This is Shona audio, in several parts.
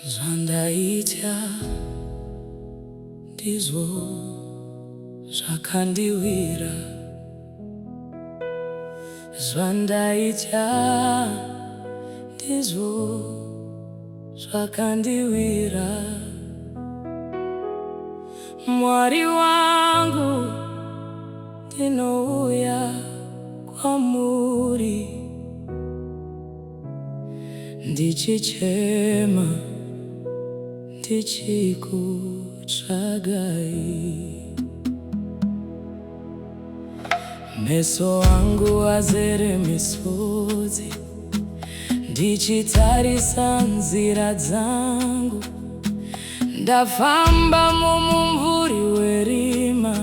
Zvandaitya Ndizvo Zvakandiwira. Zvandaitya Ndizvo Zvakandiwira. Mwari wangu, ndinouya kwamuri, ndichichema ndichikutsvagai. Meso angu azere misodzi, ndichitarisa nzira dzangu. Ndafamba mumumvuri werima,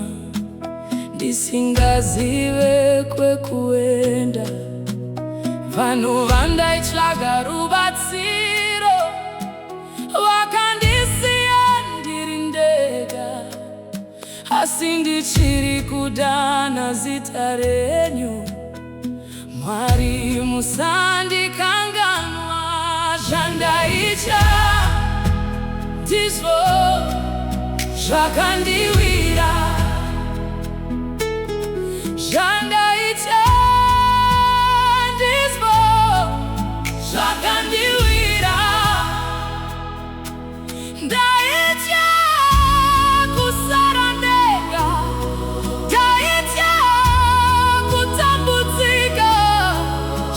ndisingazive kwekuenda. Vanhu vandaitsvaga rubatsiro, vakandisiya ndiri ndega. Asi ndichiri kudana zita renyu, Mwari musandikanganwa. Zvandaitya Ndizvo Zvakandiwira. Zvandaitya Ndizvo Zvakandiwira. Ndaitya kusara ndega, ndaitya kutambudzika.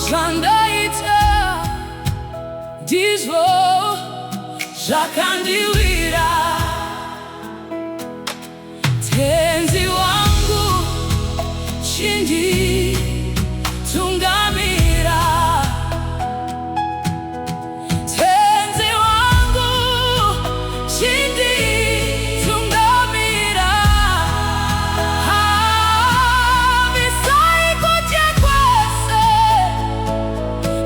Zvandaitya Ndizvo Zvakandiwira. Tenzi wangu, Chinditungamira. Tenzi wangu, Chinditungamira. Visai kudya kwese,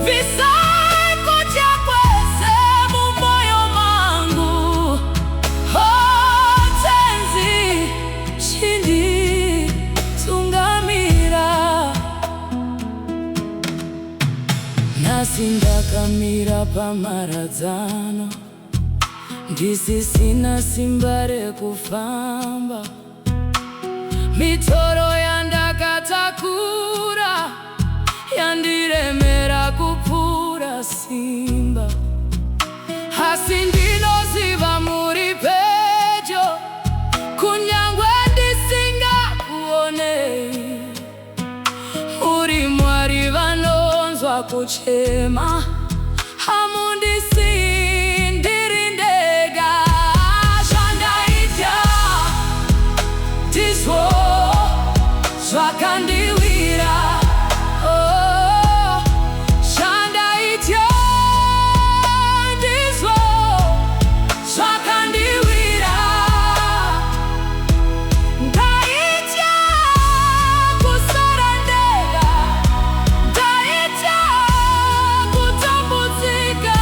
visai kudya kwese mumoyo mangu. Tenzi, Chinditungamira. Nhasi ndakamira pamharadzano, ndisisina simba rekufamba. Mitoro yandakatakura yandiremera kupfuura simba. Asi ndinoziva muri pedyo, kunyangwe ndisingakuonei. Muri Mwari vanonzwa kuchema, hamundisiyi ndiri ndega. Zvandaitya Ndizvo Zvakandiwira. Zvandaitya Ndizvo Zvakandiwira. Ndaitya kusara ndega, ndaitya kutambudzika.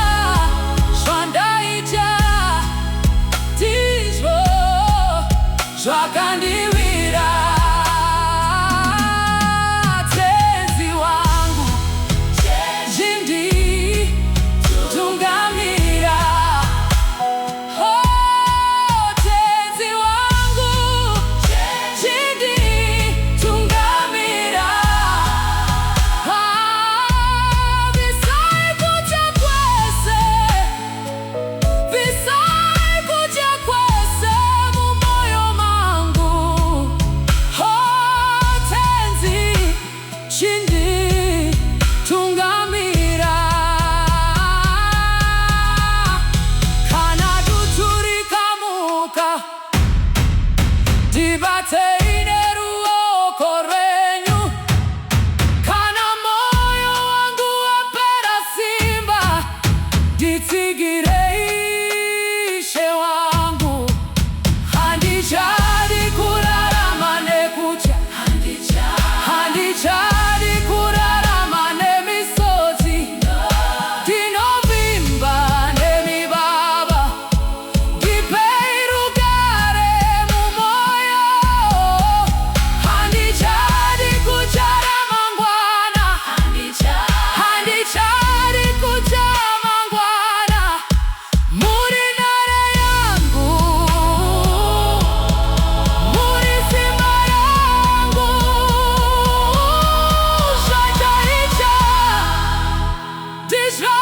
Zvandaitya Ndizvo Zvakandiwira. Tenzi wangu, Chinditungamira. Tenzi wangu, Chinditungamira. Visai kudya kwese, visai kudya kwese mumoyo mangu. Tenzi, Chinditungamira. Kana dutu rikamuka, ndibatei neruoko rwenyu. Kana moyo wangu wapera simba, nditsigirei Ishe wangu. Handichadi kurarama nekutya, handichadi kurarama nemisodzi. Ndinovimba nemibaba, ndipei rugare mumoyo. zvakandiwira.